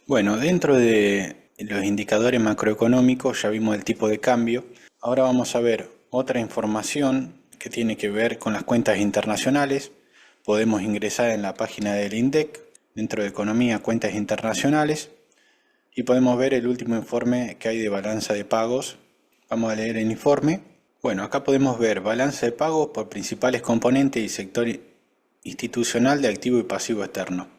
Bueno, dentro de los indicadores macroeconómicos ya vimos el tipo de cambio. Ahora vamos a ver otra información que tiene que ver con las cuentas internacionales. Podemos ingresar en la página del INDEC, dentro de Economía, Cuentas Internacionales, y podemos ver el último informe que hay de balanza de pagos. Vamos a leer el informe. Bueno, acá podemos ver balanza de pagos por principales componentes y sector institucional de activo y pasivo externo.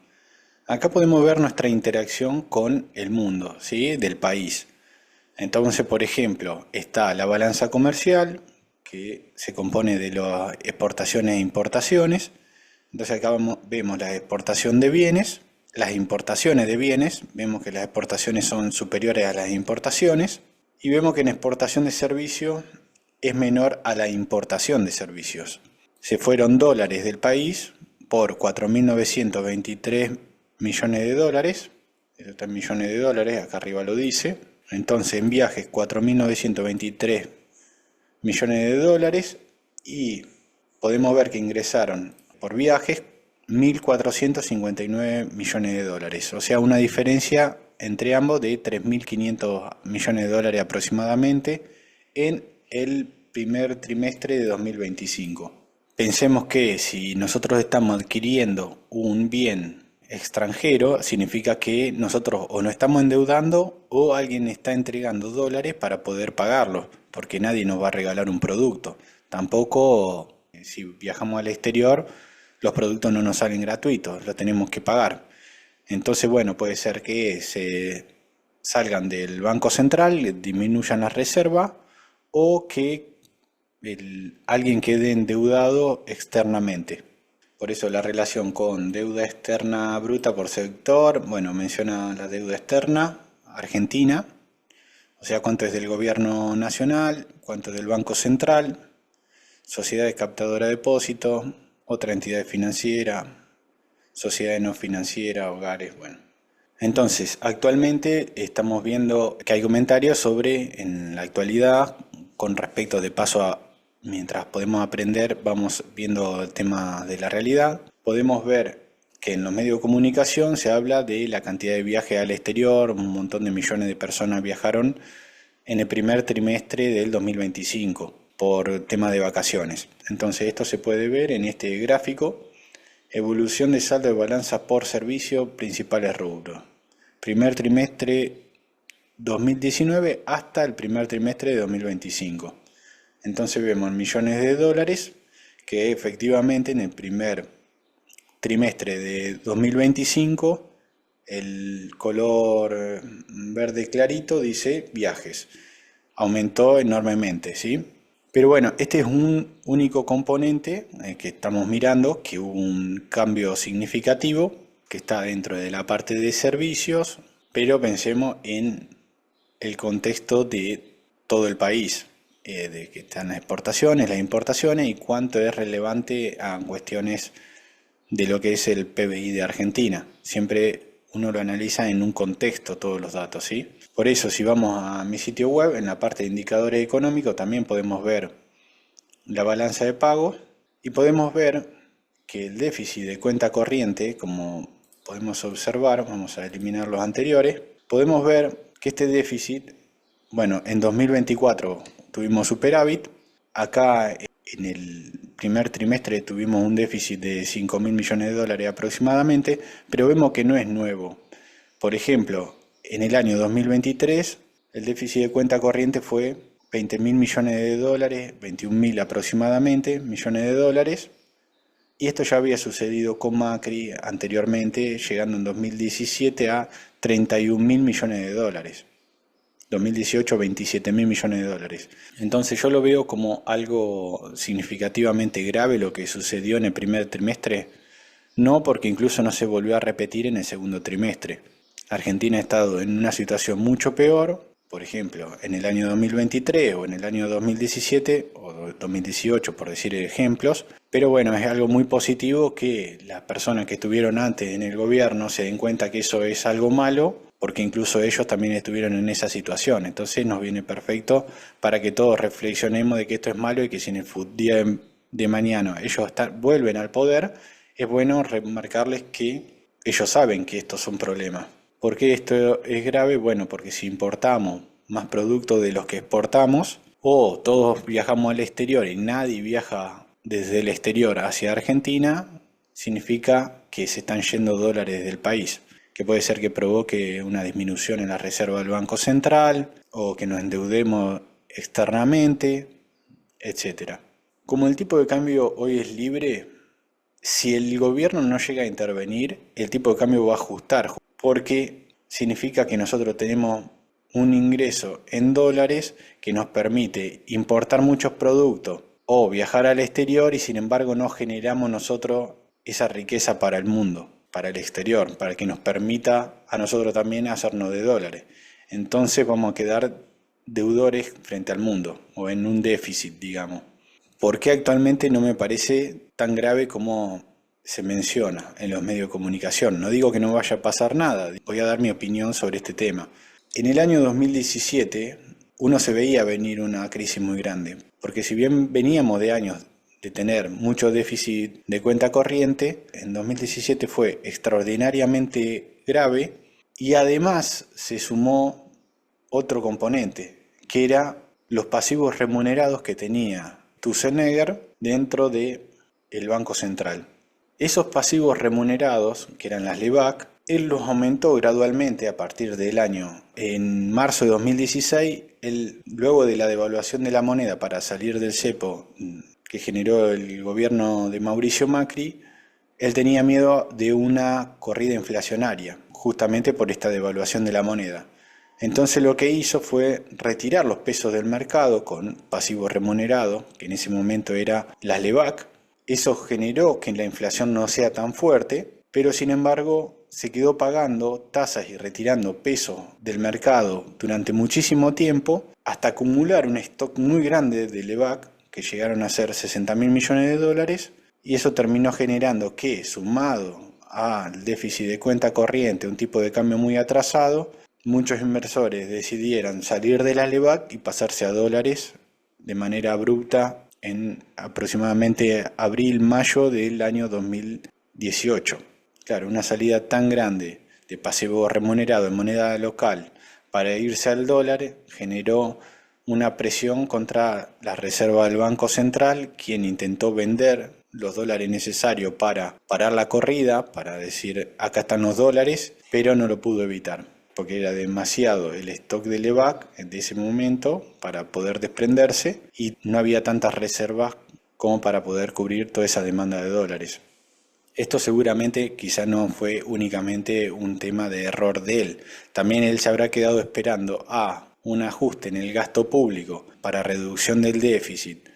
Acá podemos ver nuestra interacción con el mundo, ¿sí? Del país. Entonces, por ejemplo, está la balanza comercial, que se compone de las exportaciones e importaciones. Entonces acá vemos la exportación de bienes, las importaciones de bienes, vemos que las exportaciones son superiores a las importaciones, y vemos que en exportación de servicios es menor a la importación de servicios. Se fueron dólares del país por 4.923 millones de dólares, eso está en millones de dólares, acá arriba lo dice. Entonces en viajes 4.923 millones de dólares, y podemos ver que ingresaron por viajes 1.459 millones de dólares, o sea, una diferencia entre ambos de 3.500 millones de dólares aproximadamente en el primer trimestre de 2025. Pensemos que si nosotros estamos adquiriendo un bien extranjero, significa que nosotros o nos estamos endeudando o alguien está entregando dólares para poder pagarlos, porque nadie nos va a regalar un producto. Tampoco, si viajamos al exterior, los productos no nos salen gratuitos, los tenemos que pagar. Entonces, bueno, puede ser que se salgan del Banco Central, disminuyan la reserva, o que alguien quede endeudado externamente. Por eso la relación con deuda externa bruta por sector, bueno, menciona la deuda externa argentina, o sea, cuánto es del gobierno nacional, cuánto es del Banco Central, sociedades captadoras de depósitos, otra entidad financiera, sociedades no financieras, hogares, bueno. Entonces, actualmente estamos viendo que hay comentarios sobre, en la actualidad, con respecto de paso a, mientras podemos aprender, vamos viendo el tema de la realidad. Podemos ver que en los medios de comunicación se habla de la cantidad de viajes al exterior, un montón de millones de personas viajaron en el primer trimestre del 2025 por tema de vacaciones. Entonces esto se puede ver en este gráfico. Evolución de saldo de balanza por servicio, principales rubros. Primer trimestre 2019 hasta el primer trimestre de 2025. Entonces vemos millones de dólares que efectivamente en el primer trimestre de 2025 el color verde clarito dice viajes. Aumentó enormemente, ¿sí? Pero bueno, este es un único componente que estamos mirando, que hubo un cambio significativo, que está dentro de la parte de servicios, pero pensemos en el contexto de todo el país, de que están las exportaciones, las importaciones y cuánto es relevante a cuestiones de lo que es el PBI de Argentina. Siempre uno lo analiza en un contexto todos los datos, ¿sí? Por eso, si vamos a mi sitio web, en la parte de indicadores económicos también podemos ver la balanza de pagos y podemos ver que el déficit de cuenta corriente, como podemos observar, vamos a eliminar los anteriores, podemos ver que este déficit, bueno, en 2024 tuvimos superávit, acá en el primer trimestre tuvimos un déficit de 5.000 millones de dólares aproximadamente, pero vemos que no es nuevo. Por ejemplo, en el año 2023 el déficit de cuenta corriente fue 20.000 millones de dólares, 21.000 aproximadamente millones de dólares, y esto ya había sucedido con Macri anteriormente, llegando en 2017 a 31.000 millones de dólares. 2018 27.000 millones de dólares. Entonces yo lo veo como algo significativamente grave lo que sucedió en el primer trimestre, no porque incluso no se volvió a repetir en el segundo trimestre. Argentina ha estado en una situación mucho peor, por ejemplo, en el año 2023 o en el año 2017 o 2018, por decir ejemplos, pero bueno, es algo muy positivo que las personas que estuvieron antes en el gobierno se den cuenta que eso es algo malo, porque incluso ellos también estuvieron en esa situación. Entonces nos viene perfecto para que todos reflexionemos de que esto es malo y que si en el día de mañana ellos vuelven al poder, es bueno remarcarles que ellos saben que estos son problemas. ¿Por qué esto es grave? Bueno, porque si importamos más productos de los que exportamos, o todos viajamos al exterior y nadie viaja desde el exterior hacia Argentina, significa que se están yendo dólares del país, que puede ser que provoque una disminución en la reserva del Banco Central o que nos endeudemos externamente, etcétera. Como el tipo de cambio hoy es libre, si el gobierno no llega a intervenir, el tipo de cambio va a ajustar, porque significa que nosotros tenemos un ingreso en dólares que nos permite importar muchos productos o viajar al exterior y sin embargo no generamos nosotros esa riqueza para el mundo, para el exterior, para que nos permita a nosotros también hacernos de dólares. Entonces vamos a quedar deudores frente al mundo o en un déficit, digamos. ¿Por qué actualmente no me parece tan grave como se menciona en los medios de comunicación? No digo que no vaya a pasar nada, voy a dar mi opinión sobre este tema. En el año 2017 uno se veía venir una crisis muy grande, porque si bien veníamos de años de tener mucho déficit de cuenta corriente, en 2017 fue extraordinariamente grave y además se sumó otro componente, que era los pasivos remunerados que tenía Sturzenegger dentro del Banco Central. Esos pasivos remunerados, que eran las LEBAC, él los aumentó gradualmente a partir del año. En marzo de 2016, luego de la devaluación de la moneda para salir del cepo que generó el gobierno de Mauricio Macri, él tenía miedo de una corrida inflacionaria, justamente por esta devaluación de la moneda. Entonces lo que hizo fue retirar los pesos del mercado con pasivo remunerado, que en ese momento era las LEBAC. Eso generó que la inflación no sea tan fuerte, pero sin embargo se quedó pagando tasas y retirando pesos del mercado durante muchísimo tiempo hasta acumular un stock muy grande de LEBAC, que llegaron a ser 60.000 millones de dólares, y eso terminó generando que, sumado al déficit de cuenta corriente, un tipo de cambio muy atrasado, muchos inversores decidieran salir de la LEBAC y pasarse a dólares de manera abrupta en aproximadamente abril-mayo del año 2018. Claro, una salida tan grande de pasivo remunerado en moneda local para irse al dólar generó una presión contra la reserva del Banco Central, quien intentó vender los dólares necesarios para parar la corrida, para decir acá están los dólares, pero no lo pudo evitar, porque era demasiado el stock de LEBAC de ese momento para poder desprenderse y no había tantas reservas como para poder cubrir toda esa demanda de dólares. Esto seguramente quizá no fue únicamente un tema de error de él, también él se habrá quedado esperando a un ajuste en el gasto público para reducción del déficit,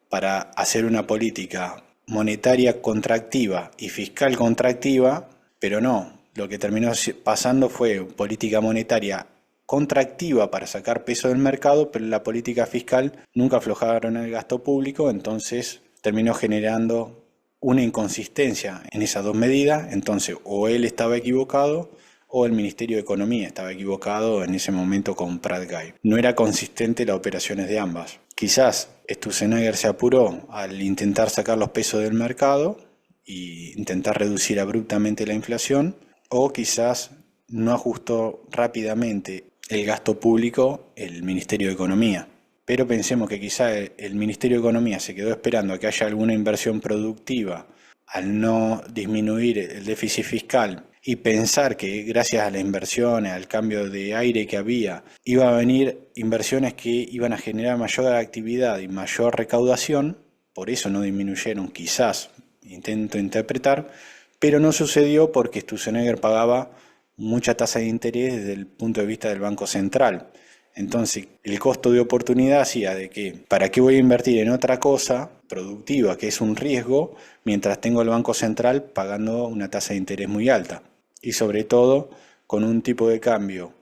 para hacer una política monetaria contractiva y fiscal contractiva, pero no. Lo que terminó pasando fue política monetaria contractiva para sacar peso del mercado, pero la política fiscal nunca aflojaron el gasto público, entonces terminó generando una inconsistencia en esas dos medidas. Entonces o él estaba equivocado o el Ministerio de Economía estaba equivocado en ese momento con Prat-Gay. No era consistente las operaciones de ambas. Quizás Sturzenegger se apuró al intentar sacar los pesos del mercado e intentar reducir abruptamente la inflación, o quizás no ajustó rápidamente el gasto público el Ministerio de Economía. Pero pensemos que quizá el Ministerio de Economía se quedó esperando a que haya alguna inversión productiva al no disminuir el déficit fiscal y pensar que gracias a las inversiones, al cambio de aire que había, iba a venir inversiones que iban a generar mayor actividad y mayor recaudación. Por eso no disminuyeron, quizás, intento interpretar, pero no sucedió porque Sturzenegger pagaba mucha tasa de interés desde el punto de vista del Banco Central. Entonces, el costo de oportunidad hacía de que, ¿para qué voy a invertir en otra cosa productiva, que es un riesgo, mientras tengo el Banco Central pagando una tasa de interés muy alta? Y sobre todo, con un tipo de cambio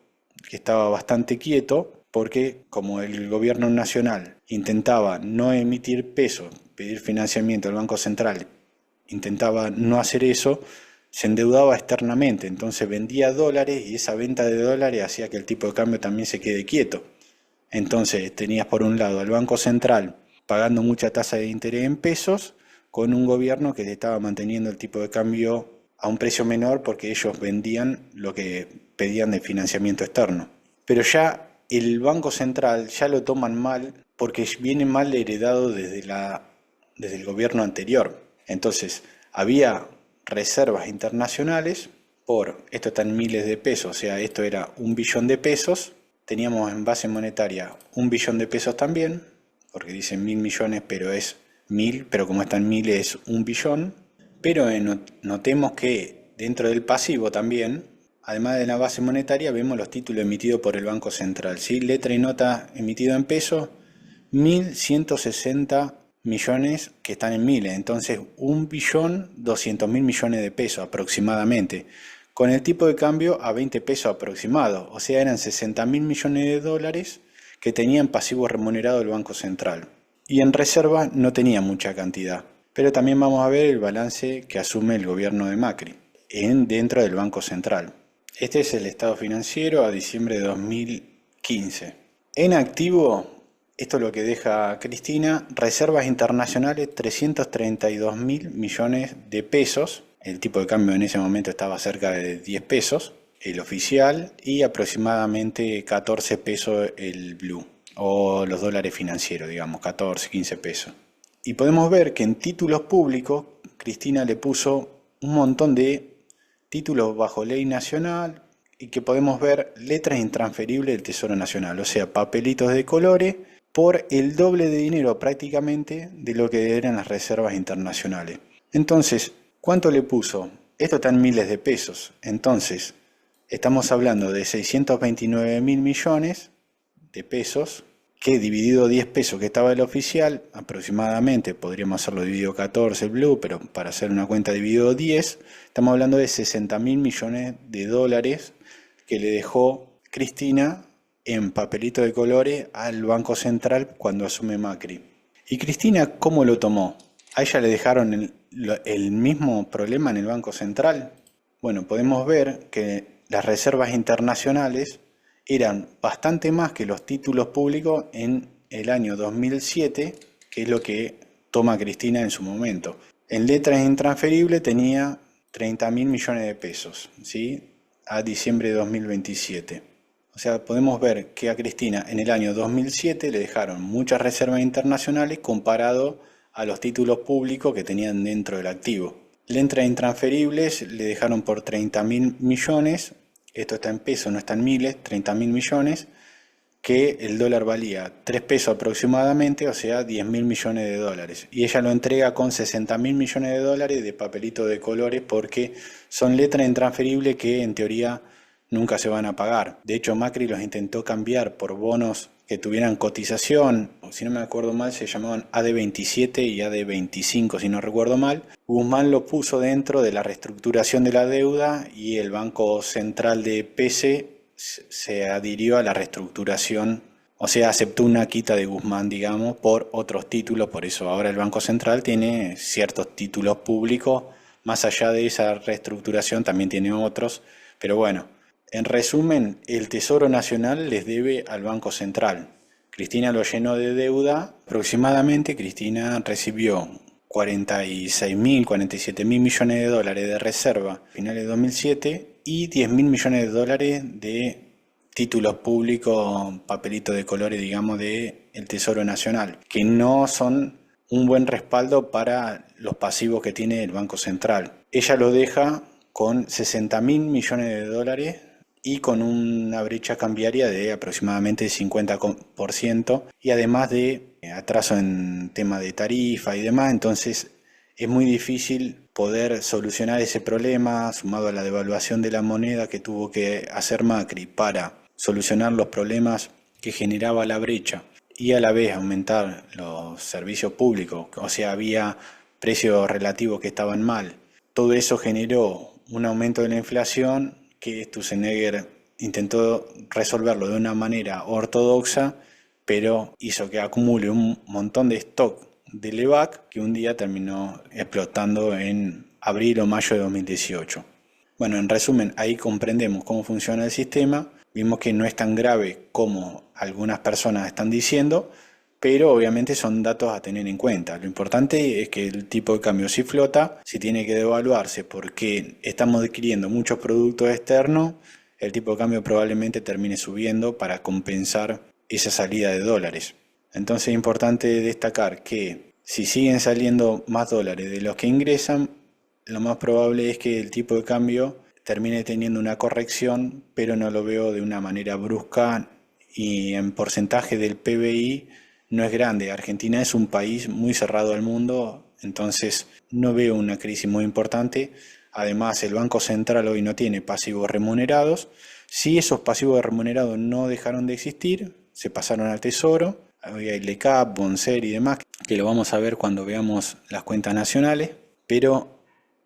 que estaba bastante quieto, porque como el gobierno nacional intentaba no emitir pesos, pedir financiamiento al Banco Central, intentaba no hacer eso, se endeudaba externamente, entonces vendía dólares y esa venta de dólares hacía que el tipo de cambio también se quede quieto. Entonces tenías por un lado al Banco Central pagando mucha tasa de interés en pesos, con un gobierno que estaba manteniendo el tipo de cambio a un precio menor porque ellos vendían lo que pedían de financiamiento externo. Pero ya el Banco Central ya lo toman mal porque viene mal heredado desde el gobierno anterior. Entonces, había reservas internacionales esto está en miles de pesos, o sea, esto era 1 billón de pesos. Teníamos en base monetaria 1 billón de pesos también, porque dicen 1.000 millones, pero es 1.000, pero como está en miles es 1 billón. Pero notemos que dentro del pasivo también, además de la base monetaria, vemos los títulos emitidos por el Banco Central, ¿sí? Letra y nota emitido en pesos, 1.160 millones que están en miles, entonces 1.200.000 millones de pesos aproximadamente, con el tipo de cambio a 20 pesos aproximado, o sea eran 60.000 millones de dólares que tenía en pasivo remunerado el Banco Central. Y en reserva no tenía mucha cantidad, pero también vamos a ver el balance que asume el gobierno de Macri dentro del Banco Central. Este es el estado financiero a diciembre de 2015. En activo, esto es lo que deja Cristina: reservas internacionales 332.000 millones de pesos. El tipo de cambio en ese momento estaba cerca de 10 pesos, el oficial, y aproximadamente 14 pesos el blue, o los dólares financieros, digamos, 14, 15 pesos. Y podemos ver que en títulos públicos, Cristina le puso un montón de títulos bajo ley nacional, y que podemos ver letras intransferibles del Tesoro Nacional, o sea, papelitos de colores, por el doble de dinero prácticamente de lo que eran las reservas internacionales. Entonces, ¿cuánto le puso? Esto está en miles de pesos. Entonces, estamos hablando de 629.000 millones de pesos, que dividido 10 pesos que estaba el oficial, aproximadamente, podríamos hacerlo dividido 14 el blue, pero para hacer una cuenta dividido 10, estamos hablando de 60.000 millones de dólares que le dejó Cristina en papelito de colores al Banco Central cuando asume Macri. ¿Y Cristina cómo lo tomó? ¿A ella le dejaron el mismo problema en el Banco Central? Bueno, podemos ver que las reservas internacionales eran bastante más que los títulos públicos en el año 2007, que es lo que toma Cristina en su momento. En letras intransferibles tenía 30.000 millones de pesos, ¿sí? A diciembre de 2027. O sea, podemos ver que a Cristina en el año 2007 le dejaron muchas reservas internacionales comparado a los títulos públicos que tenían dentro del activo. Letras intransferibles le dejaron por 30.000 millones, esto está en pesos, no está en miles, 30.000 millones, que el dólar valía 3 pesos aproximadamente, o sea 10.000 millones de dólares. Y ella lo entrega con 60.000 millones de dólares de papelito de colores, porque son letras intransferibles que en teoría nunca se van a pagar. De hecho, Macri los intentó cambiar por bonos que tuvieran cotización, si no me acuerdo mal se llamaban AD27 y AD25, si no recuerdo mal. Guzmán lo puso dentro de la reestructuración de la deuda y el Banco Central de PC se adhirió a la reestructuración, o sea, aceptó una quita de Guzmán, digamos, por otros títulos. Por eso ahora el Banco Central tiene ciertos títulos públicos, más allá de esa reestructuración también tiene otros, pero bueno. En resumen, el Tesoro Nacional les debe al Banco Central. Cristina lo llenó de deuda. Aproximadamente Cristina recibió 46.000, 47.000 millones de dólares de reserva a finales de 2007 y 10.000 millones de dólares de títulos públicos, papelitos de colores, digamos, del Tesoro Nacional, que no son un buen respaldo para los pasivos que tiene el Banco Central. Ella lo deja con 60.000 millones de dólares y con una brecha cambiaria de aproximadamente 50%, y además de atraso en tema de tarifa y demás. Entonces es muy difícil poder solucionar ese problema, sumado a la devaluación de la moneda que tuvo que hacer Macri para solucionar los problemas que generaba la brecha y a la vez aumentar los servicios públicos, o sea, había precios relativos que estaban mal. Todo eso generó un aumento de la inflación que Sturzenegger intentó resolverlo de una manera ortodoxa, pero hizo que acumule un montón de stock de Levac que un día terminó explotando en abril o mayo de 2018. Bueno, en resumen, ahí comprendemos cómo funciona el sistema. Vimos que no es tan grave como algunas personas están diciendo, pero obviamente son datos a tener en cuenta. Lo importante es que el tipo de cambio sí flota, si tiene que devaluarse porque estamos adquiriendo muchos productos externos, el tipo de cambio probablemente termine subiendo para compensar esa salida de dólares. Entonces es importante destacar que si siguen saliendo más dólares de los que ingresan, lo más probable es que el tipo de cambio termine teniendo una corrección, pero no lo veo de una manera brusca y en porcentaje del PBI no es grande. Argentina es un país muy cerrado al mundo, entonces no veo una crisis muy importante. Además, el Banco Central hoy no tiene pasivos remunerados. Si esos pasivos remunerados no dejaron de existir, se pasaron al Tesoro. Hoy hay LECAP, Bonser y demás, que lo vamos a ver cuando veamos las cuentas nacionales, pero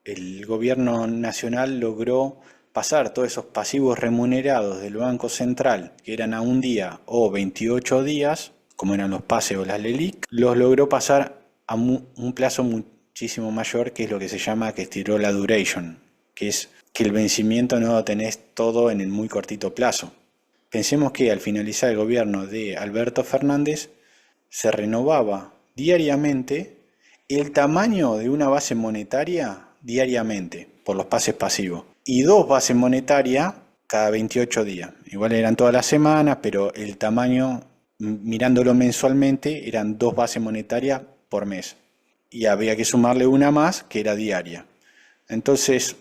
el gobierno nacional logró pasar todos esos pasivos remunerados del Banco Central, que eran a un día o 28 días, como eran los PASE o las LELIC, los logró pasar a un plazo muchísimo mayor, que es lo que se llama que estiró la duration, que es que el vencimiento no lo tenés todo en el muy cortito plazo. Pensemos que al finalizar el gobierno de Alberto Fernández se renovaba diariamente el tamaño de una base monetaria diariamente por los pases pasivos y dos bases monetarias cada 28 días. Igual eran todas las semanas, pero el tamaño, mirándolo mensualmente, eran dos bases monetarias por mes. Y había que sumarle una más que era diaria. Entonces,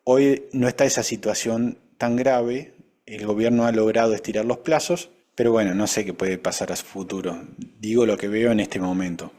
hoy no está esa situación tan grave. El gobierno ha logrado estirar los plazos, pero bueno, no sé qué puede pasar a su futuro. Digo lo que veo en este momento.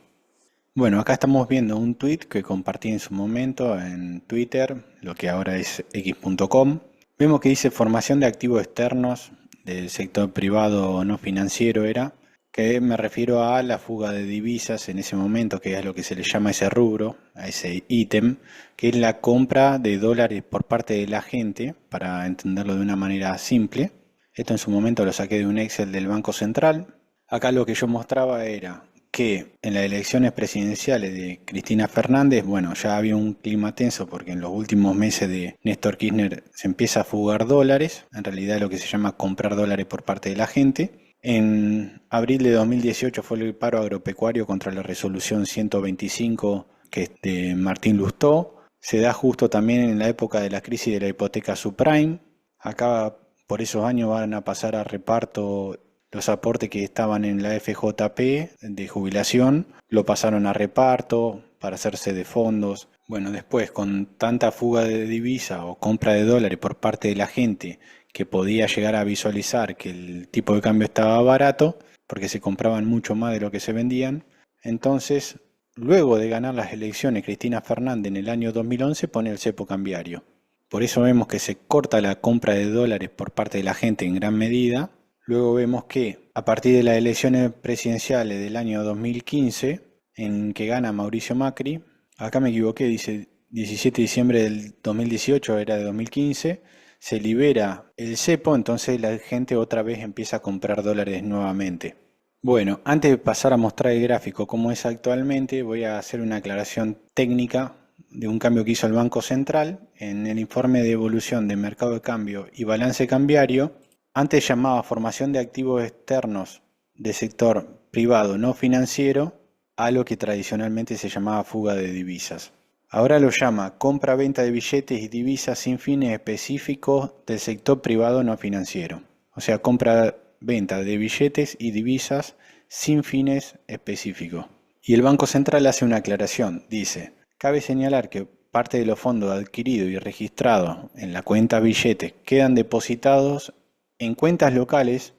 Bueno, acá estamos viendo un tweet que compartí en su momento en Twitter, lo que ahora es x.com. Vemos que dice formación de activos externos del sector privado o no financiero era, que me refiero a la fuga de divisas en ese momento, que es lo que se le llama ese rubro, a ese ítem, que es la compra de dólares por parte de la gente, para entenderlo de una manera simple. Esto en su momento lo saqué de un Excel del Banco Central. Acá lo que yo mostraba era que en las elecciones presidenciales de Cristina Fernández, bueno, ya había un clima tenso porque en los últimos meses de Néstor Kirchner se empieza a fugar dólares, en realidad lo que se llama comprar dólares por parte de la gente. En abril de 2018 fue el paro agropecuario contra la resolución 125 que es de Martín Lustó. Se da justo también en la época de la crisis de la hipoteca subprime. Acá por esos años van a pasar a reparto los aportes que estaban en la FJP de jubilación, lo pasaron a reparto para hacerse de fondos. Bueno, después con tanta fuga de divisa o compra de dólares por parte de la gente que podía llegar a visualizar que el tipo de cambio estaba barato, porque se compraban mucho más de lo que se vendían. Entonces, luego de ganar las elecciones, Cristina Fernández en el año 2011 pone el cepo cambiario. Por eso vemos que se corta la compra de dólares por parte de la gente en gran medida. Luego vemos que a partir de las elecciones presidenciales del año 2015, en que gana Mauricio Macri, acá me equivoqué, dice 17 de diciembre del 2018, era de 2015, se libera el cepo, entonces la gente otra vez empieza a comprar dólares nuevamente. Bueno, antes de pasar a mostrar el gráfico como es actualmente, voy a hacer una aclaración técnica de un cambio que hizo el Banco Central. En el informe de evolución de mercado de cambio y balance cambiario, antes llamaba formación de activos externos de sector privado no financiero a lo que tradicionalmente se llamaba fuga de divisas. Ahora lo llama compra-venta de billetes y divisas sin fines específicos del sector privado no financiero. O sea, compra-venta de billetes y divisas sin fines específicos. Y el Banco Central hace una aclaración. Dice, cabe señalar que parte de los fondos adquiridos y registrados en la cuenta billetes quedan depositados en cuentas locales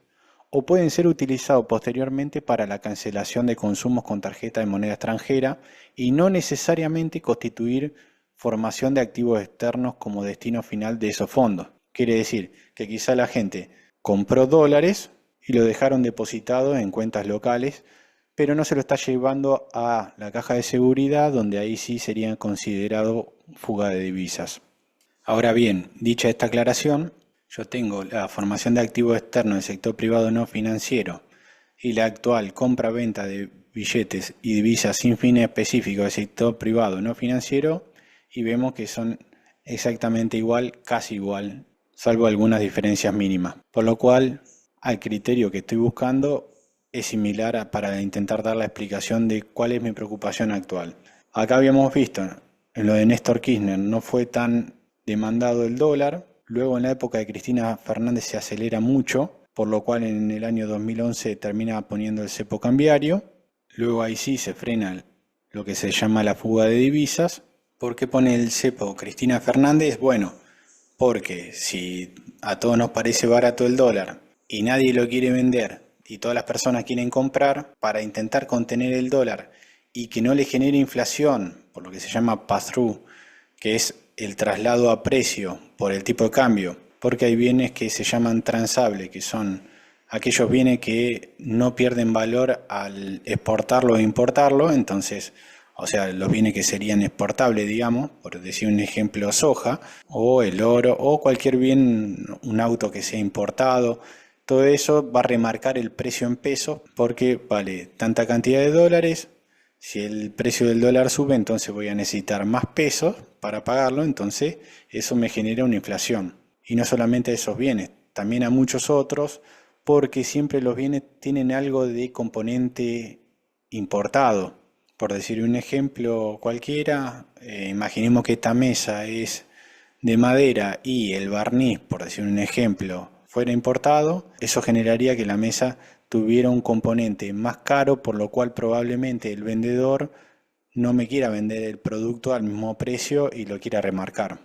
o pueden ser utilizados posteriormente para la cancelación de consumos con tarjeta de moneda extranjera y no necesariamente constituir formación de activos externos como destino final de esos fondos. Quiere decir que quizá la gente compró dólares y lo dejaron depositado en cuentas locales, pero no se lo está llevando a la caja de seguridad, donde ahí sí sería considerado fuga de divisas. Ahora bien, dicha esta aclaración, yo tengo la formación de activos externos del sector privado no financiero y la actual compra-venta de billetes y divisas sin fines específicos del sector privado no financiero y vemos que son exactamente igual, casi igual, salvo algunas diferencias mínimas. Por lo cual, al criterio que estoy buscando es similar para intentar dar la explicación de cuál es mi preocupación actual. Acá habíamos visto, en lo de Néstor Kirchner no fue tan demandado el dólar. Luego en la época de Cristina Fernández se acelera mucho, por lo cual en el año 2011 termina poniendo el cepo cambiario. Luego ahí sí se frena lo que se llama la fuga de divisas. ¿Por qué pone el cepo Cristina Fernández? Bueno, porque si a todos nos parece barato el dólar y nadie lo quiere vender y todas las personas quieren comprar, para intentar contener el dólar y que no le genere inflación, por lo que se llama pass-through, que es el traslado a precio por el tipo de cambio, porque hay bienes que se llaman transables, que son aquellos bienes que no pierden valor al exportarlo e importarlo, entonces, o sea, los bienes que serían exportables, digamos, por decir un ejemplo, soja, o el oro, o cualquier bien, un auto que sea importado. Todo eso va a remarcar el precio en pesos porque vale tanta cantidad de dólares. Si el precio del dólar sube, entonces voy a necesitar más pesos para pagarlo, entonces eso me genera una inflación. Y no solamente a esos bienes, también a muchos otros, porque siempre los bienes tienen algo de componente importado. Por decir un ejemplo cualquiera, imaginemos que esta mesa es de madera y el barniz, por decir un ejemplo, fuera importado, eso generaría que la mesa tuviera un componente más caro, por lo cual probablemente el vendedor no me quiera vender el producto al mismo precio y lo quiera remarcar.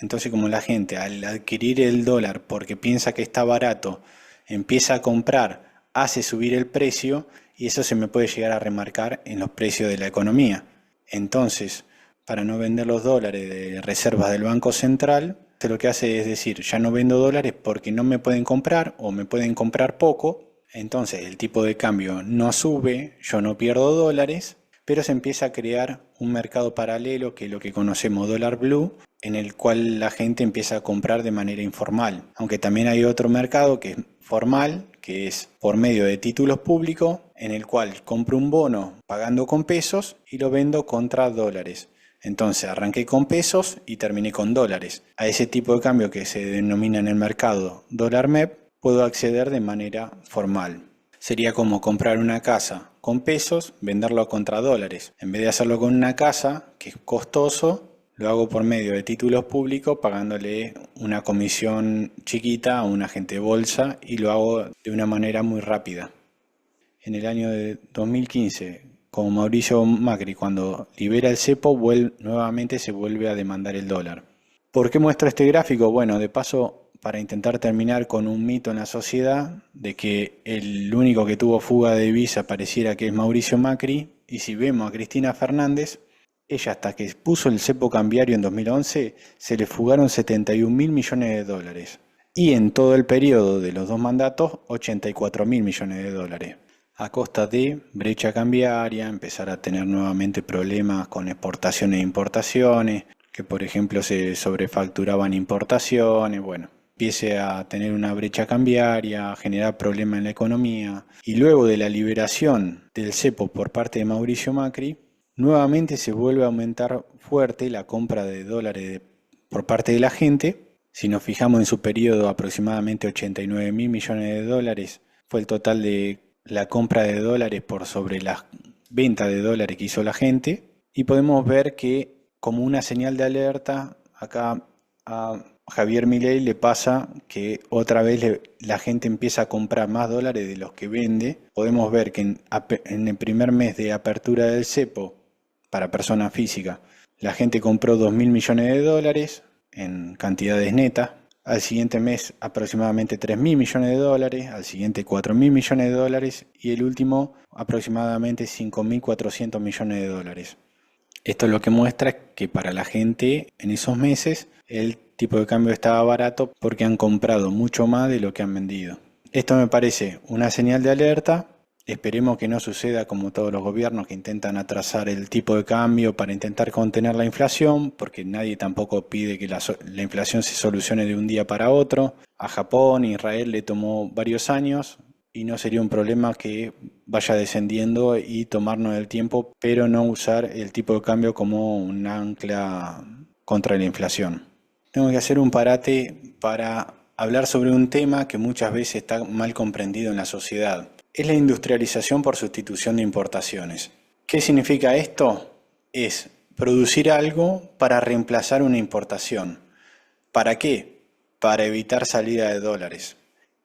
Entonces, como la gente al adquirir el dólar porque piensa que está barato, empieza a comprar, hace subir el precio y eso se me puede llegar a remarcar en los precios de la economía. Entonces, para no vender los dólares de reservas del Banco Central, lo que hace es decir, ya no vendo dólares porque no me pueden comprar o me pueden comprar poco, entonces el tipo de cambio no sube, yo no pierdo dólares, pero se empieza a crear un mercado paralelo que es lo que conocemos dólar blue, en el cual la gente empieza a comprar de manera informal. Aunque también hay otro mercado que es formal, que es por medio de títulos públicos, en el cual compro un bono pagando con pesos y lo vendo contra dólares. Entonces arranqué con pesos y terminé con dólares. A ese tipo de cambio que se denomina en el mercado dólar MEP, puedo acceder de manera formal. Sería como comprar una casa con pesos, venderlo contra dólares. En vez de hacerlo con una casa, que es costoso, lo hago por medio de títulos públicos, pagándole una comisión chiquita a un agente de bolsa y lo hago de una manera muy rápida. En el año de 2015, como Mauricio Macri, cuando libera el cepo, nuevamente se vuelve a demandar el dólar. ¿Por qué muestro este gráfico? Bueno, de paso, para intentar terminar con un mito en la sociedad de que el único que tuvo fuga de divisa pareciera que es Mauricio Macri, y si vemos a Cristina Fernández, ella hasta que puso el cepo cambiario en 2011 se le fugaron 71.000 millones de dólares. Y en todo el periodo de los dos mandatos, 84.000 millones de dólares. A costa de brecha cambiaria, empezar a tener nuevamente problemas con exportaciones e importaciones, que por ejemplo se sobrefacturaban importaciones, bueno, empiece a tener una brecha cambiaria, a generar problemas en la economía. Y luego de la liberación del cepo por parte de Mauricio Macri, nuevamente se vuelve a aumentar fuerte la compra de dólares por parte de la gente. Si nos fijamos en su periodo, aproximadamente 89.000 millones de dólares fue el total de la compra de dólares por sobre la venta de dólares que hizo la gente. Y podemos ver que como una señal de alerta, acá a Javier Milei le pasa que otra vez la gente empieza a comprar más dólares de los que vende. Podemos ver que en el primer mes de apertura del cepo para persona física, la gente compró 2.000 millones de dólares en cantidades netas. Al siguiente mes aproximadamente 3.000 millones de dólares, al siguiente 4.000 millones de dólares y el último aproximadamente 5.400 millones de dólares. Esto es lo que muestra que para la gente en esos meses el tipo de cambio estaba barato porque han comprado mucho más de lo que han vendido. Esto me parece una señal de alerta. Esperemos que no suceda como todos los gobiernos que intentan atrasar el tipo de cambio para intentar contener la inflación, porque nadie tampoco pide que la inflación se solucione de un día para otro. A Japón e Israel le tomó varios años y no sería un problema que vaya descendiendo y tomarnos el tiempo, pero no usar el tipo de cambio como un ancla contra la inflación. Tengo que hacer un parate para hablar sobre un tema que muchas veces está mal comprendido en la sociedad. Es la industrialización por sustitución de importaciones. ¿Qué significa esto? Es producir algo para reemplazar una importación. ¿Para qué? para evitar salida de dólares.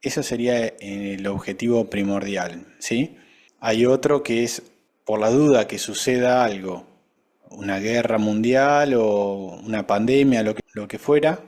Eso sería el objetivo primordial, ¿sí? Hay otro que es, por la duda que suceda algo, una guerra mundial o una pandemia, lo que fuera,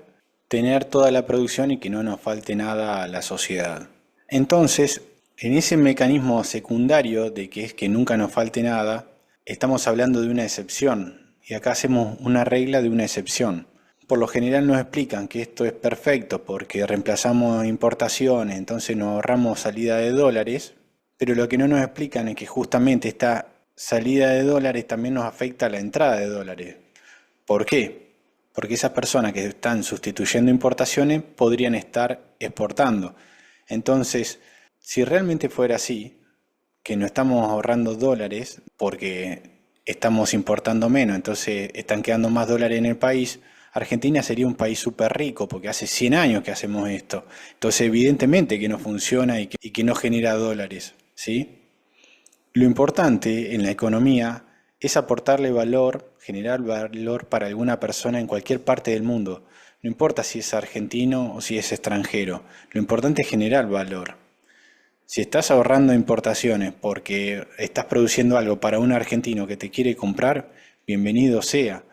tener toda la producción y que no nos falte nada a la sociedad. Entonces, en ese mecanismo secundario de que es que nunca nos falte nada, estamos hablando de una excepción. Y acá hacemos una regla de una excepción. Por lo general nos explican que esto es perfecto porque reemplazamos importaciones, entonces nos ahorramos salida de dólares, pero lo que no nos explican es que justamente esta salida de dólares también nos afecta a la entrada de dólares. ¿Por qué? Porque esas personas que están sustituyendo importaciones podrían estar exportando. Entonces, si realmente fuera así, que no estamos ahorrando dólares porque estamos importando menos, entonces están quedando más dólares en el país, Argentina sería un país súper rico porque hace 100 años que hacemos esto. Entonces evidentemente que no funciona y que no genera dólares, ¿sí? Lo importante en la economía es aportarle valor, generar valor para alguna persona en cualquier parte del mundo. No importa si es argentino o si es extranjero, lo importante es generar valor. Si estás ahorrando importaciones porque estás produciendo algo para un argentino que te quiere comprar, bienvenido sea.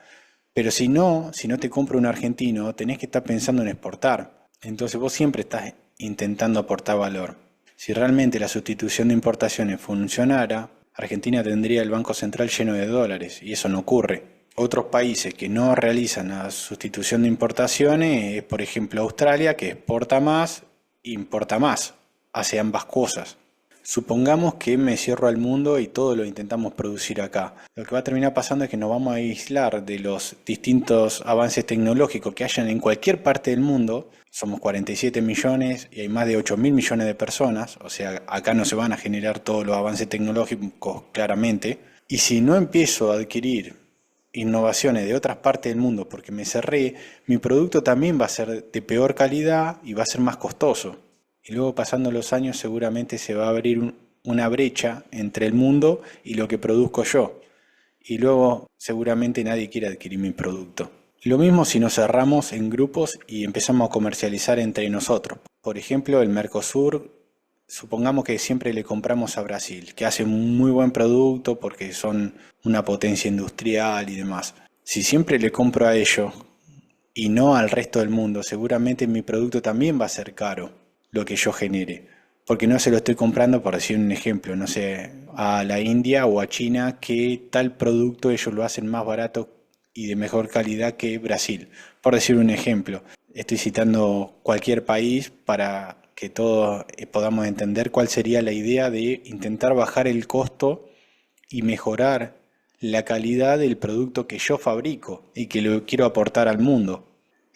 Pero si no te compra un argentino, tenés que estar pensando en exportar. Entonces vos siempre estás intentando aportar valor. Si realmente la sustitución de importaciones funcionara, Argentina tendría el Banco Central lleno de dólares, y eso no ocurre. Otros países que no realizan la sustitución de importaciones es, por ejemplo, Australia, que exporta más, importa más, hace ambas cosas. Supongamos que me cierro al mundo y todo lo intentamos producir acá. Lo que va a terminar pasando es que nos vamos a aislar de los distintos avances tecnológicos que hayan en cualquier parte del mundo. Somos 47 millones y hay más de 8.000 millones de personas. O sea, acá no se van a generar todos los avances tecnológicos claramente. Y si no empiezo a adquirir innovaciones de otras partes del mundo porque me cerré, mi producto también va a ser de peor calidad y va a ser más costoso. Y luego pasando los años seguramente se va a abrir una brecha entre el mundo y lo que produzco yo. Y luego seguramente nadie quiere adquirir mi producto. Lo mismo si nos cerramos en grupos y empezamos a comercializar entre nosotros. Por ejemplo, el Mercosur, supongamos que siempre le compramos a Brasil, que hace un muy buen producto porque son una potencia industrial y demás. Si siempre le compro a ellos y no al resto del mundo, seguramente mi producto también va a ser caro, lo que yo genere, porque no se lo estoy comprando, por decir un ejemplo, no sé, a la India o a China, que tal producto ellos lo hacen más barato y de mejor calidad que Brasil, por decir un ejemplo. Estoy citando cualquier país para que todos podamos entender cuál sería la idea de intentar bajar el costo y mejorar la calidad del producto que yo fabrico y que lo quiero aportar al mundo.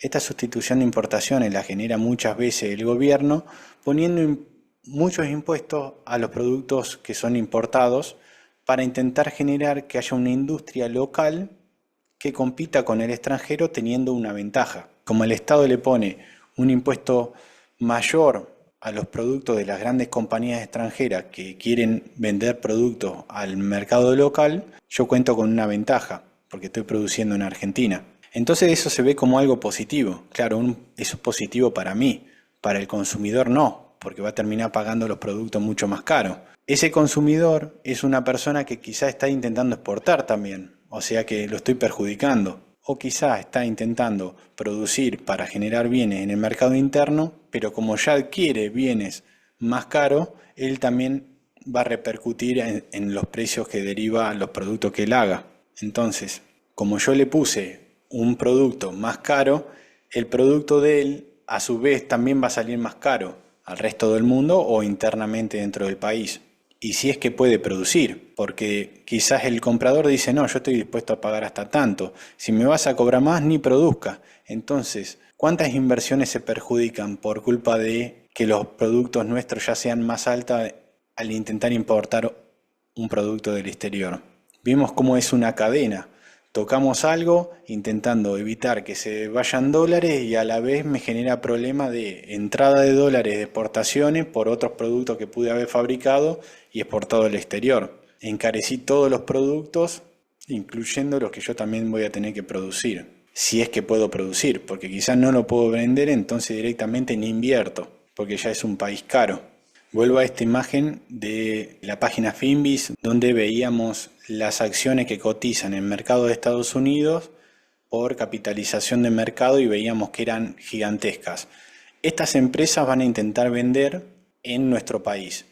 Esta sustitución de importaciones la genera muchas veces el gobierno poniendo muchos impuestos a los productos que son importados para intentar generar que haya una industria local que compita con el extranjero teniendo una ventaja. Como el Estado le pone un impuesto mayor a los productos de las grandes compañías extranjeras que quieren vender productos al mercado local, yo cuento con una ventaja porque estoy produciendo en Argentina. Entonces eso se ve como algo positivo. Claro, eso es positivo para mí, para el consumidor no, porque va a terminar pagando los productos mucho más caros. Ese consumidor es una persona que quizá está intentando exportar también, o sea que lo estoy perjudicando. O quizá está intentando producir para generar bienes en el mercado interno, pero como ya adquiere bienes más caros, él también va a repercutir en los precios que deriva los productos que él haga. Entonces, como yo le puse un producto más caro, el producto de él a su vez también va a salir más caro al resto del mundo o internamente dentro del país. Y si es que puede producir, porque quizás el comprador dice, no, yo estoy dispuesto a pagar hasta tanto, si me vas a cobrar más, ni produzca. Entonces, ¿cuántas inversiones se perjudican por culpa de que los productos nuestros ya sean más altos al intentar importar un producto del exterior? Vimos cómo es una cadena. Tocamos algo intentando evitar que se vayan dólares y a la vez me genera problema de entrada de dólares de exportaciones por otros productos que pude haber fabricado y exportado al exterior. Encarecí todos los productos, incluyendo los que yo también voy a tener que producir. si es que puedo producir, porque quizás no lo puedo vender, entonces directamente ni invierto, porque ya es un país caro. Vuelvo a esta imagen de la página Finbis, donde veíamos las acciones que cotizan en el mercado de Estados Unidos por capitalización de mercado y veíamos que eran gigantescas. Estas empresas van a intentar vender en nuestro país.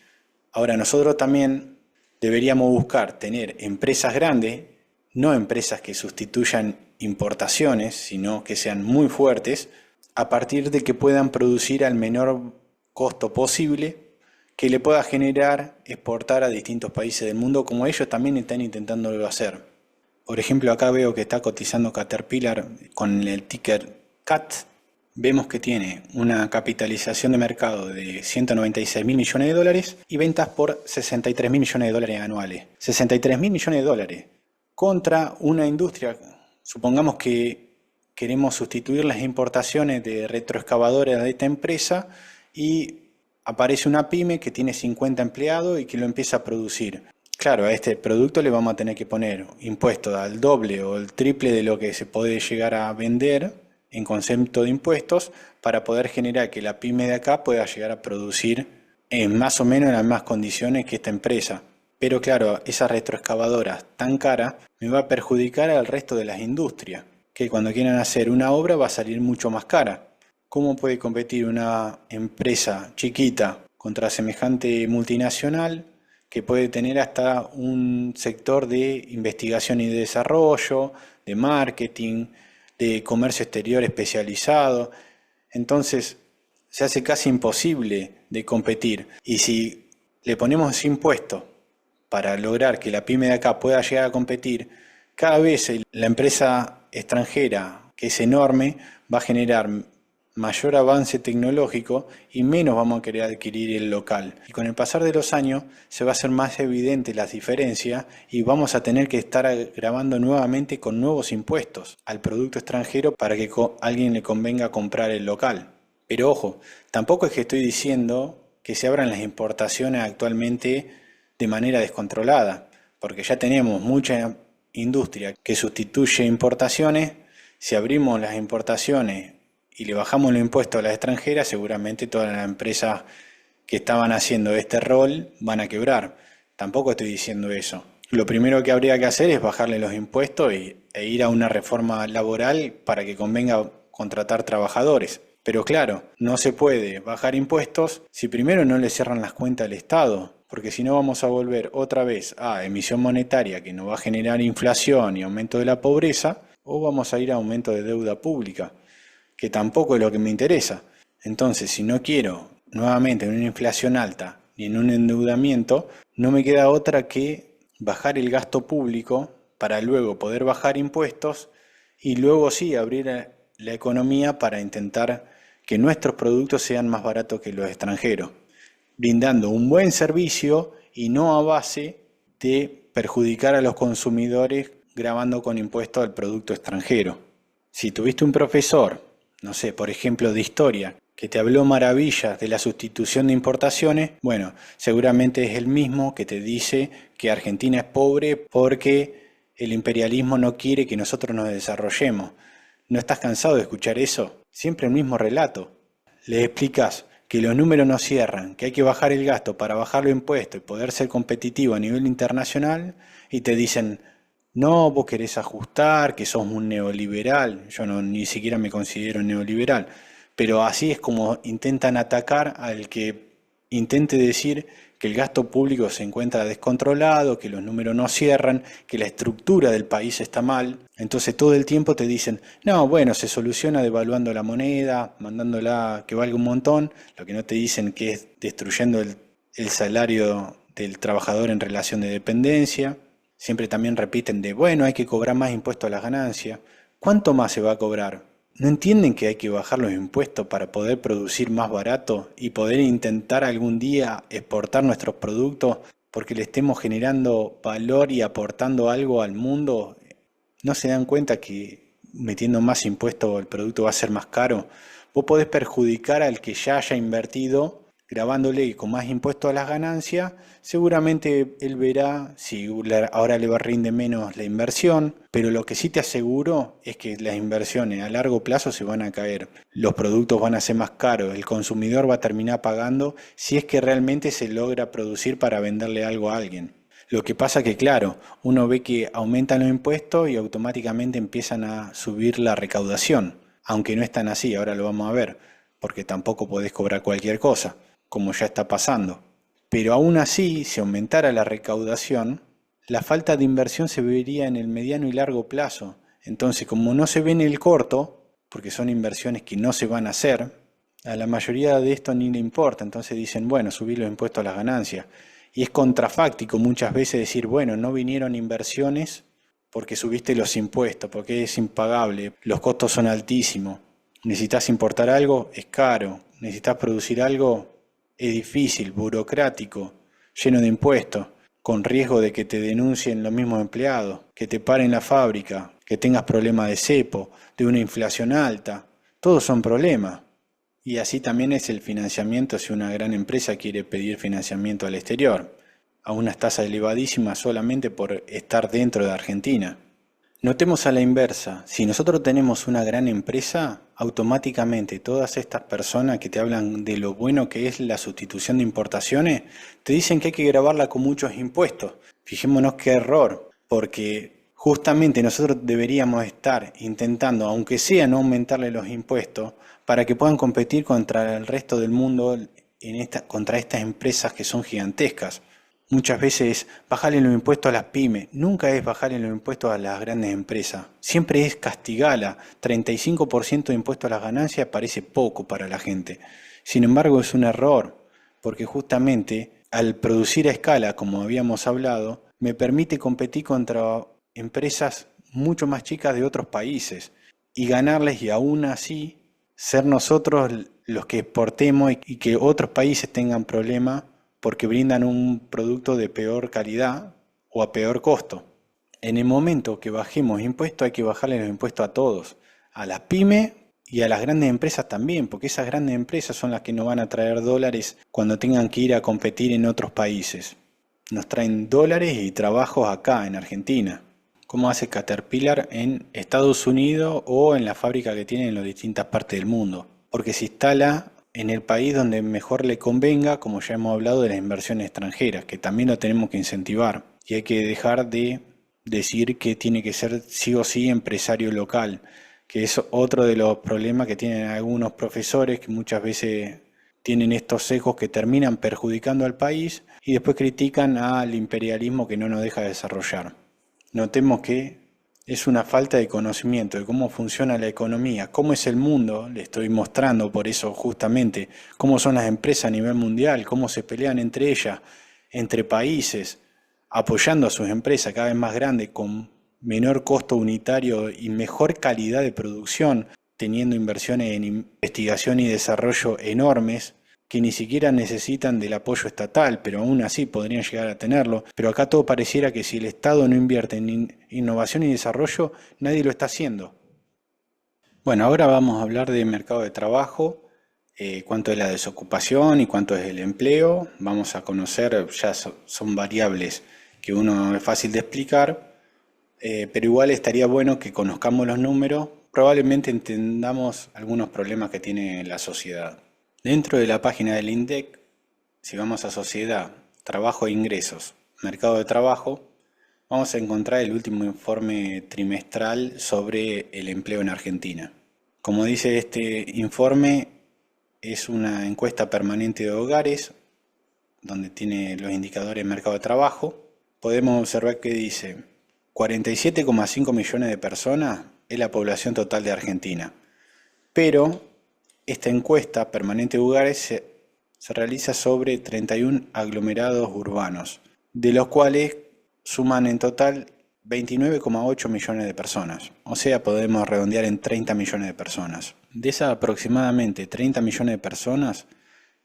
Ahora nosotros también deberíamos buscar tener empresas grandes, no empresas que sustituyan importaciones, sino que sean muy fuertes, a partir de que puedan producir al menor costo posible, que le pueda generar exportar a distintos países del mundo, como ellos también están intentándolo hacer. Por ejemplo, acá veo que está cotizando Caterpillar con el ticker CAT. Vemos que tiene una capitalización de mercado de 196 mil millones de dólares y ventas por 63 mil millones de dólares anuales. 63 mil millones de dólares contra una industria, supongamos que queremos sustituir las importaciones de retroexcavadoras de esta empresa y aparece una pyme que tiene 50 empleados y que lo empieza a producir. Claro, a este producto le vamos a tener que poner impuestos al doble o el triple de lo que se puede llegar a vender en concepto de impuestos para poder generar que la pyme de acá pueda llegar a producir en más o menos las mismas condiciones que esta empresa. Pero claro, esa retroexcavadora tan cara me va a perjudicar al resto de las industrias, que cuando quieran hacer una obra va a salir mucho más cara. ¿Cómo puede competir una empresa chiquita contra semejante multinacional que puede tener hasta un sector de investigación y desarrollo, de marketing, de comercio exterior especializado? Entonces se hace casi imposible de competir. Y si le ponemos impuestos para lograr que la pyme de acá pueda llegar a competir, cada vez la empresa extranjera, que es enorme, va a generar mayor avance tecnológico y menos vamos a querer adquirir el local. Y con el pasar de los años se va a hacer más evidente las diferencias y vamos a tener que estar grabando nuevamente con nuevos impuestos al producto extranjero para que a alguien le convenga comprar el local. Pero ojo, tampoco es que estoy diciendo que se abran las importaciones actualmente de manera descontrolada, porque ya tenemos mucha industria que sustituye importaciones. Si abrimos las importaciones y le bajamos los impuestos a las extranjeras, seguramente todas las empresas que estaban haciendo este rol van a quebrar. Tampoco estoy diciendo eso. Lo primero que habría que hacer es bajarle los impuestos e ir a una reforma laboral para que convenga contratar trabajadores. Pero claro, no se puede bajar impuestos si primero no le cierran las cuentas al Estado, porque si no vamos a volver otra vez a emisión monetaria que nos va a generar inflación y aumento de la pobreza, o vamos a ir a aumento de deuda pública, que tampoco es lo que me interesa. Entonces, si no quiero nuevamente en una inflación alta ni en un endeudamiento, no me queda otra que bajar el gasto público para luego poder bajar impuestos y luego sí abrir la economía para intentar que nuestros productos sean más baratos que los extranjeros, brindando un buen servicio y no a base de perjudicar a los consumidores gravando con impuestos al producto extranjero. Si tuviste un profesor, no sé, por ejemplo de historia, que te habló maravillas de la sustitución de importaciones, bueno, seguramente es el mismo que te dice que Argentina es pobre porque el imperialismo no quiere que nosotros nos desarrollemos. ¿No estás cansado de escuchar eso? Siempre el mismo relato. Le explicas que los números no cierran, que hay que bajar el gasto para bajar los impuestos y poder ser competitivo a nivel internacional, y te dicen: no, vos querés ajustar, que sos un neoliberal. Yo no, ni siquiera me considero neoliberal, pero así es como intentan atacar al que intente decir que el gasto público se encuentra descontrolado, que los números no cierran, que la estructura del país está mal. Entonces todo el tiempo te dicen: no, bueno, se soluciona devaluando la moneda, mandándola que valga un montón. Lo que no te dicen que es destruyendo el salario del trabajador en relación de dependencia. Siempre también repiten de, bueno, hay que cobrar más impuestos a las ganancias. ¿Cuánto más se va a cobrar? ¿No entienden que hay que bajar los impuestos para poder producir más barato y poder intentar algún día exportar nuestros productos porque le estemos generando valor y aportando algo al mundo? ¿No se dan cuenta que metiendo más impuestos el producto va a ser más caro? Vos podés perjudicar al que ya haya invertido grabándole con más impuestos a las ganancias, seguramente él verá si ahora le rinde menos la inversión, pero lo que sí te aseguro es que las inversiones a largo plazo se van a caer, los productos van a ser más caros, el consumidor va a terminar pagando si es que realmente se logra producir para venderle algo a alguien. Lo que pasa que, claro, uno ve que aumentan los impuestos y automáticamente empiezan a subir la recaudación, aunque no es tan así, ahora lo vamos a ver, porque tampoco podés cobrar cualquier cosa, como ya está pasando. Pero aún así, si aumentara la recaudación, la falta de inversión se vería en el mediano y largo plazo. Entonces, como no se ve en el corto, porque son inversiones que no se van a hacer, a la mayoría de esto ni le importa. Entonces dicen, bueno, subir los impuestos a las ganancias. Y es contrafáctico muchas veces decir, bueno, no vinieron inversiones porque subiste los impuestos, porque es impagable, los costos son altísimos. Necesitas importar algo, es caro. Necesitas producir algo, es difícil, burocrático, lleno de impuestos, con riesgo de que te denuncien los mismos empleados, que te paren la fábrica, que tengas problemas de cepo, de una inflación alta. Todos son problemas. Y así también es el financiamiento si una gran empresa quiere pedir financiamiento al exterior, a unas tasas elevadísimas solamente por estar dentro de Argentina. Notemos a la inversa, si nosotros tenemos una gran empresa, automáticamente todas estas personas que te hablan de lo bueno que es la sustitución de importaciones, te dicen que hay que grabarla con muchos impuestos. Fijémonos qué error, porque justamente nosotros deberíamos estar intentando, aunque sea no aumentarle los impuestos, para que puedan competir contra el resto del mundo contra estas empresas que son gigantescas. Muchas veces bajarle los impuestos a las pymes, nunca es bajarle los impuestos a las grandes empresas, siempre es castigarla. 35% de impuestos a las ganancias parece poco para la gente. Sin embargo, es un error, porque justamente al producir a escala, como habíamos hablado, me permite competir contra empresas mucho más chicas de otros países y ganarles, y aún así ser nosotros los que exportemos y que otros países tengan problemas porque brindan un producto de peor calidad o a peor costo. En el momento que bajemos impuestos, hay que bajarle los impuestos a todos, a las pymes y a las grandes empresas también, porque esas grandes empresas son las que nos van a traer dólares cuando tengan que ir a competir en otros países. Nos traen dólares y trabajos acá en Argentina, como hace Caterpillar en Estados Unidos o en la fábrica que tiene en las distintas partes del mundo, porque se instala en el país donde mejor le convenga, como ya hemos hablado de las inversiones extranjeras, que también lo tenemos que incentivar. Y hay que dejar de decir que tiene que ser sí o sí empresario local, que es otro de los problemas que tienen algunos profesores que muchas veces tienen estos sesgos que terminan perjudicando al país y después critican al imperialismo que no nos deja desarrollar. Notemos que es una falta de conocimiento de cómo funciona la economía, cómo es el mundo, le estoy mostrando por eso justamente, cómo son las empresas a nivel mundial, cómo se pelean entre ellas, entre países, apoyando a sus empresas cada vez más grandes con menor costo unitario y mejor calidad de producción, teniendo inversiones en investigación y desarrollo enormes, que ni siquiera necesitan del apoyo estatal, pero aún así podrían llegar a tenerlo. Pero acá todo pareciera que si el Estado no invierte en innovación y desarrollo, nadie lo está haciendo. Bueno, ahora vamos a hablar de mercado de trabajo, cuánto es la desocupación y cuánto es el empleo. Vamos a conocer, ya son variables que uno es fácil de explicar, pero igual estaría bueno que conozcamos los números, probablemente entendamos algunos problemas que tiene la sociedad. Dentro de la página del INDEC, si vamos a Sociedad, Trabajo e Ingresos, Mercado de Trabajo, vamos a encontrar el último informe trimestral sobre el empleo en Argentina. Como dice este informe, es una encuesta permanente de hogares, donde tiene los indicadores de mercado de trabajo. Podemos observar que dice 47,5 millones de personas es la población total de Argentina, pero esta encuesta permanente de hogares se realiza sobre 31 aglomerados urbanos, de los cuales suman en total 29,8 millones de personas. O sea, podemos redondear en 30 millones de personas. De esas aproximadamente 30 millones de personas,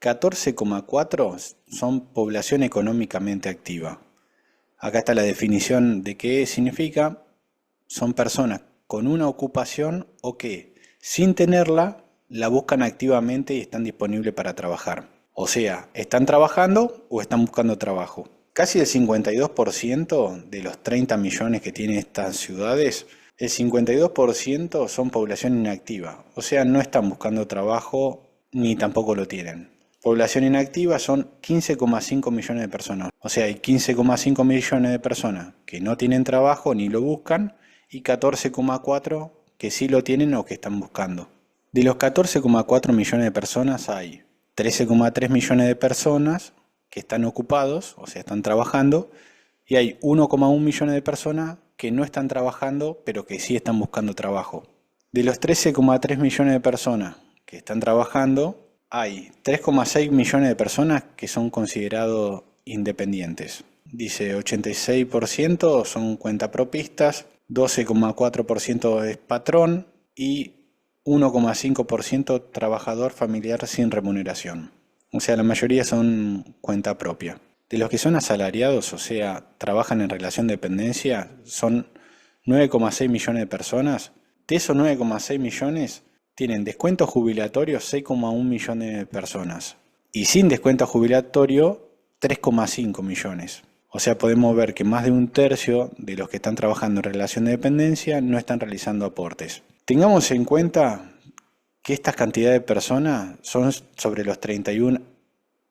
14,4 son población económicamente activa. Acá está la definición de qué significa. Son personas con una ocupación o que, sin tenerla, la buscan activamente y están disponibles para trabajar. O sea, ¿están trabajando o están buscando trabajo? Casi el 52% de los 30 millones que tienen estas ciudades, el 52% son población inactiva. O sea, no están buscando trabajo ni tampoco lo tienen. Población inactiva son 15,5 millones de personas. O sea, hay 15,5 millones de personas que no tienen trabajo ni lo buscan y 14,4 que sí lo tienen o que están buscando. De los 14,4 millones de personas hay 13,3 millones de personas que están ocupados, o sea, están trabajando, y hay 1,1 millones de personas que no están trabajando, pero que sí están buscando trabajo. De los 13,3 millones de personas que están trabajando, hay 3,6 millones de personas que son considerados independientes. Dice 86% son cuentapropistas, 12,4% es patrón y 1,5% trabajador familiar sin remuneración. O sea, la mayoría son cuenta propia. De los que son asalariados, o sea, trabajan en relación de dependencia, son 9,6 millones de personas. De esos 9,6 millones tienen descuento jubilatorio 6,1 millones de personas. Y sin descuento jubilatorio 3,5 millones. O sea, podemos ver que más de un tercio de los que están trabajando en relación de dependencia no están realizando aportes. Tengamos en cuenta que estas cantidades de personas son sobre los 31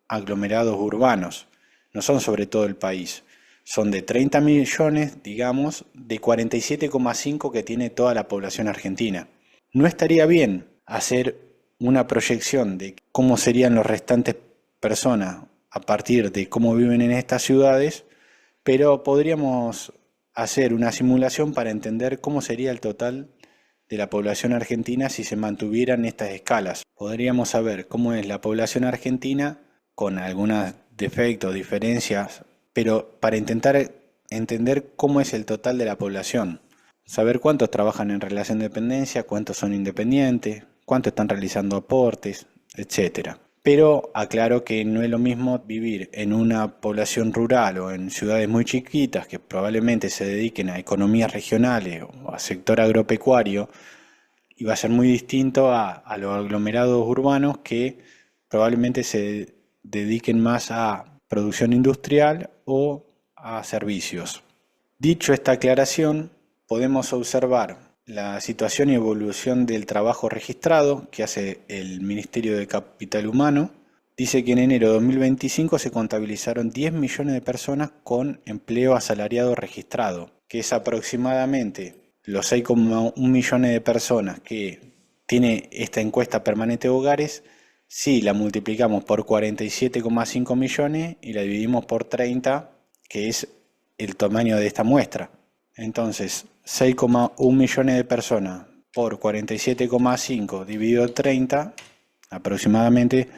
aglomerados urbanos, no son sobre todo el país. Son de 30 millones, digamos, de 47,5 que tiene toda la población argentina. No estaría bien hacer una proyección de cómo serían los restantes personas a partir de cómo viven en estas ciudades, pero podríamos hacer una simulación para entender cómo sería el total de la población argentina si se mantuvieran estas escalas. Podríamos saber cómo es la población argentina con algunos defectos, diferencias, pero para intentar entender cómo es el total de la población. Saber cuántos trabajan en relación de dependencia, cuántos son independientes, cuántos están realizando aportes, etc. Pero aclaro que no es lo mismo vivir en una población rural o en ciudades muy chiquitas que probablemente se dediquen a economías regionales o a sector agropecuario, y va a ser muy distinto a los aglomerados urbanos que probablemente se dediquen más a producción industrial o a servicios. Dicho esta aclaración, podemos observar la situación y evolución del trabajo registrado que hace el Ministerio de Capital Humano. Dice que en enero de 2025 se contabilizaron 10 millones de personas con empleo asalariado registrado, que es aproximadamente los 6,1 millones de personas que tiene esta encuesta permanente de hogares. Si la multiplicamos por 47,5 millones y la dividimos por 30, que es el tamaño de esta muestra. Entonces, 6,1 millones de personas por 47,5 dividido 30, aproximadamente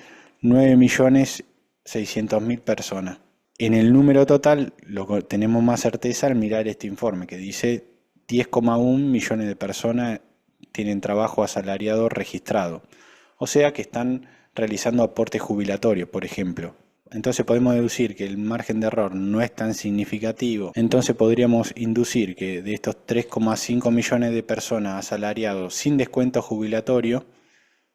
9.600.000 personas. En el número total lo tenemos más certeza al mirar este informe que dice 10,1 millones de personas tienen trabajo asalariado registrado. O sea que están realizando aportes jubilatorios, por ejemplo. Entonces podemos deducir que el margen de error no es tan significativo. Entonces podríamos inducir que de estos 3,5 millones de personas asalariados sin descuento jubilatorio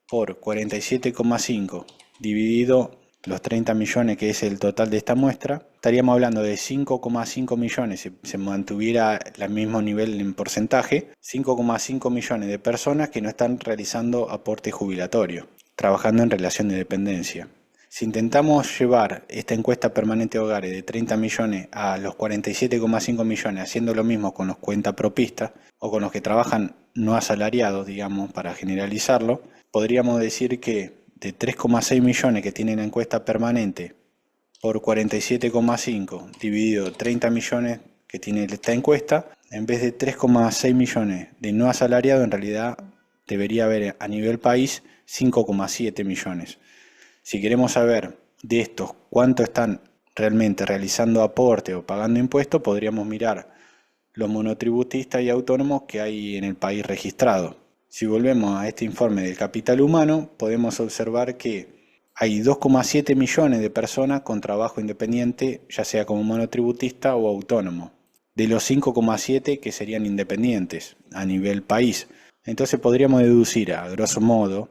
por 47,5 dividido los 30 millones que es el total de esta muestra, estaríamos hablando de 5,5 millones, si se mantuviera el mismo nivel en porcentaje, 5,5 millones de personas que no están realizando aporte jubilatorio, trabajando en relación de dependencia. Si intentamos llevar esta encuesta permanente de hogares de 30 millones a los 47,5 millones, haciendo lo mismo con los cuentapropistas o con los que trabajan no asalariados, digamos, para generalizarlo, podríamos decir que de 3,6 millones que tiene la encuesta permanente por 47,5 dividido 30 millones que tiene esta encuesta, en vez de 3,6 millones de no asalariados, en realidad debería haber a nivel país 5,7 millones. Si queremos saber de estos cuánto están realmente realizando aporte o pagando impuestos, podríamos mirar los monotributistas y autónomos que hay en el país registrado. Si volvemos a este informe del capital humano, podemos observar que hay 2,7 millones de personas con trabajo independiente, ya sea como monotributista o autónomo, de los 5,7 que serían independientes a nivel país. Entonces podríamos deducir, a grosso modo,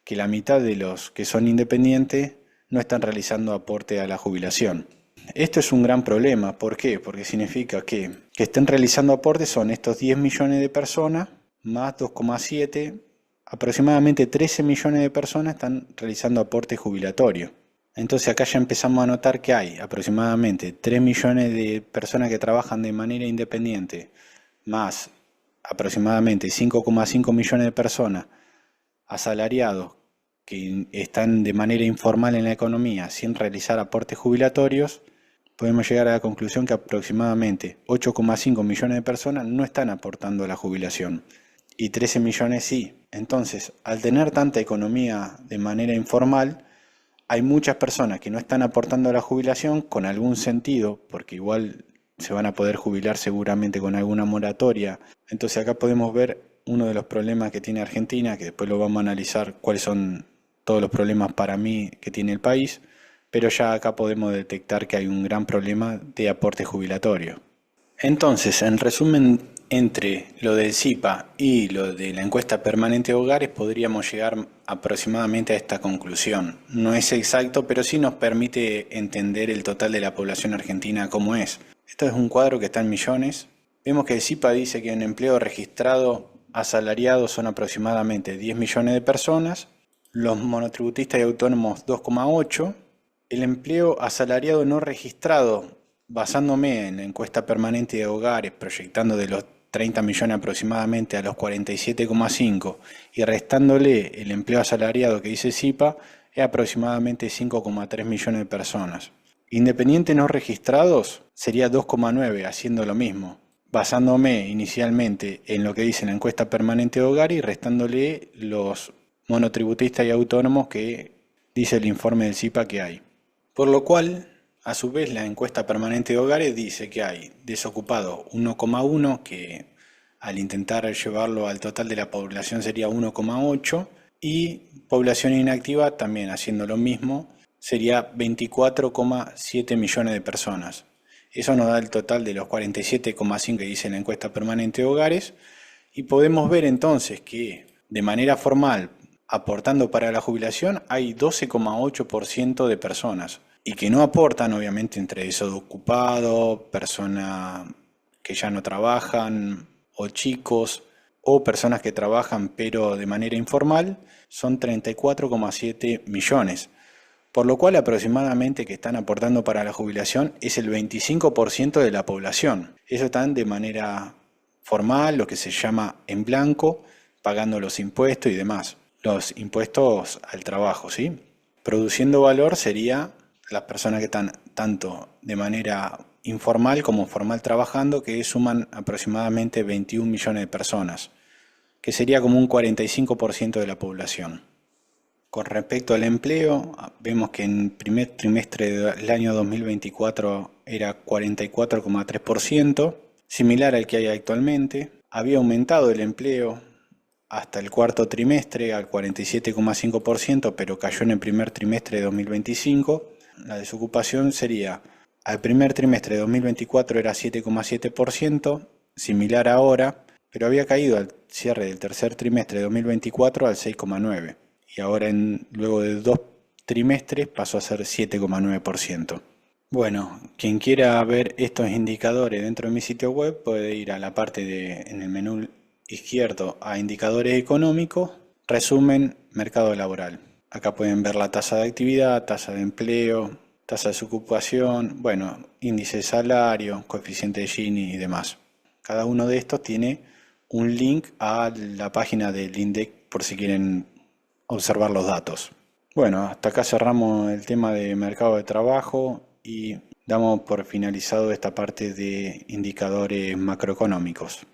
que la mitad de los que son independientes no están realizando aporte a la jubilación. Esto es un gran problema. ¿Por qué? Porque significa que estén realizando aportes son estos 10 millones de personas más 2,7, aproximadamente 13 millones de personas están realizando aporte jubilatorio. Entonces acá ya empezamos a notar que hay aproximadamente 3 millones de personas que trabajan de manera independiente, más aproximadamente 5,5 millones de personas asalariados que están de manera informal en la economía sin realizar aportes jubilatorios. Podemos llegar a la conclusión que aproximadamente 8,5 millones de personas no están aportando a la jubilación y 13 millones sí. Entonces, al tener tanta economía de manera informal, hay muchas personas que no están aportando a la jubilación con algún sentido, porque igual se van a poder jubilar seguramente con alguna moratoria. Entonces acá podemos ver uno de los problemas que tiene Argentina, que después lo vamos a analizar cuáles son todos los problemas para mí que tiene el país, pero ya acá podemos detectar que hay un gran problema de aporte jubilatorio. Entonces, en resumen, entre lo del CIPA y lo de la encuesta permanente de hogares podríamos llegar aproximadamente a esta conclusión. No es exacto, pero sí nos permite entender el total de la población argentina como es. Esto es un cuadro que está en millones. Vemos que el CIPA dice que en empleo registrado asalariado son aproximadamente 10 millones de personas, los monotributistas y autónomos 2,8, el empleo asalariado no registrado, basándome en la encuesta permanente de hogares, proyectando de los 30 millones aproximadamente a los 47,5 y restándole el empleo asalariado que dice CIPA, es aproximadamente 5,3 millones de personas. Independientes no registrados sería 2,9, haciendo lo mismo, basándome inicialmente en lo que dice la encuesta permanente de hogares y restándole los monotributistas y autónomos que dice el informe del CIPA que hay. Por lo cual, a su vez, la encuesta permanente de hogares dice que hay desocupados 1,1, que al intentar llevarlo al total de la población sería 1,8, y población inactiva también haciendo lo mismo, sería 24,7 millones de personas. Eso nos da el total de los 47,5 que dice la encuesta permanente de hogares, y podemos ver entonces que de manera formal, aportando para la jubilación, hay 12,8% de personas. Y que no aportan, obviamente, entre desocupados, personas que ya no trabajan, o chicos, o personas que trabajan pero de manera informal, son 34,7 millones. Por lo cual aproximadamente que están aportando para la jubilación es el 25% de la población. Eso están de manera formal, lo que se llama en blanco, pagando los impuestos y demás. Los impuestos al trabajo, ¿sí? Produciendo valor sería las personas que están tanto de manera informal como formal trabajando, que suman aproximadamente 21 millones de personas, que sería como un 45% de la población. Con respecto al empleo, vemos que en primer trimestre del año 2024 era 44,3%, similar al que hay actualmente. Había aumentado el empleo hasta el cuarto trimestre al 47,5%, pero cayó en el primer trimestre de 2025. La desocupación sería, al primer trimestre de 2024 era 7,7%, similar ahora, pero había caído al cierre del tercer trimestre de 2024 al 6,9%, y ahora luego de 2 trimestres pasó a ser 7,9%. Bueno, quien quiera ver estos indicadores dentro de mi sitio web puede ir a la parte en el menú izquierdo a indicadores económicos, resumen, mercado laboral. Acá pueden ver la tasa de actividad, tasa de empleo, tasa de desocupación, bueno, índice de salario, coeficiente de Gini y demás. Cada uno de estos tiene un link a la página del INDEC por si quieren observar los datos. Bueno, hasta acá cerramos el tema de mercado de trabajo y damos por finalizado esta parte de indicadores macroeconómicos.